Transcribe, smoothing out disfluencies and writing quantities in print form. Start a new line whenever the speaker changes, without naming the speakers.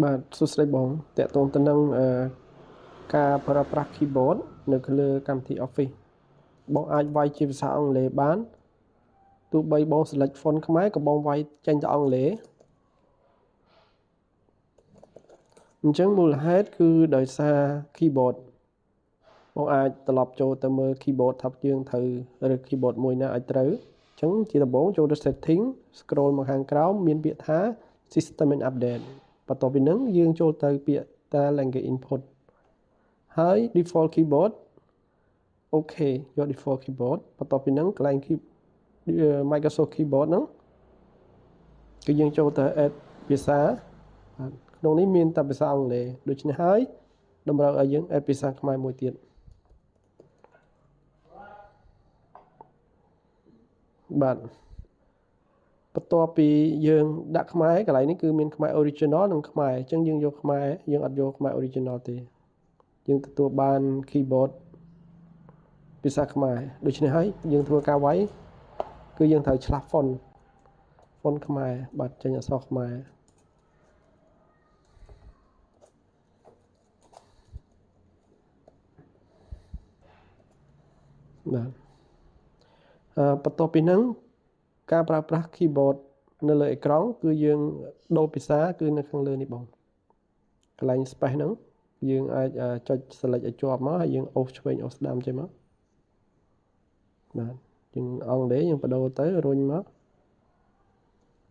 បាទសួស្តីបងតកតងទៅនឹងការប្រើប្រាស់ keyboard នៅលើកម្មវិធី Office បងអាចវាយជាភាសាអង់គ្លេសបានទោះបីបង select font ខ្មែរក៏បងវាយចេញទៅអង់គ្លេសអញ្ចឹងមូលហេតុគឺដោយសារ keyboard បងអាចត្រឡប់ចូលទៅមើល keyboard ថាយើងត្រូវរើស keyboard មួយណាឲ្យត្រូវអញ្ចឹងជាដំបូងចូលទៅ setting scroll មកខាងក្រោមមានពាក្យថា system and update បន្ទាប់ពីហ្នឹងយើងចូលទៅពាក្យតា language input ហើយ default keyboard អូខេយក default keyboard បន្ទាប់ពីហ្នឹងកន្លែង Microsoft keyboard ហ្នឹងគឺយើងចូលទៅ add ភាសាបាទក្នុងនេះមានតែភាសាអង់គ្លេសដូច្នេះហើយតម្រូវឲ្យយើង add ភាសាខ្មែរមួយទៀតបាទបន្ទាប់ពីយើងដាក់ខ្មែរកន្លែងនេះគឺមានខ្មែរ original និងខ្មែរអញ្ចឹងយើងយកខ្មែរយើងអត់យកខ្មែរ original ទេយើងទទួលបាន keyboard ភាសាខ្មែរដូច្នេះហើយយើងធ្វើការវាយគឺយើងត្រូវឆ្លាស់ font ខ្មែរបាទចេញអក្សរខ្មែរបាទបន្ទាប់ពីហ្នឹងការប្រើប្រាស់ keyboard នៅលើអេក្រង់គឺយើងដូរភាសាគឺនៅខាងលើនេះបងកន្លែង space ហ្នឹងយើងអាចចុច select ឲ្យជាប់មកហើយយើងអូសឆ្វេងអូសស្ដាំចេញមកបាទយើងអង់គ្លេសយើងបដូរទៅរុញមក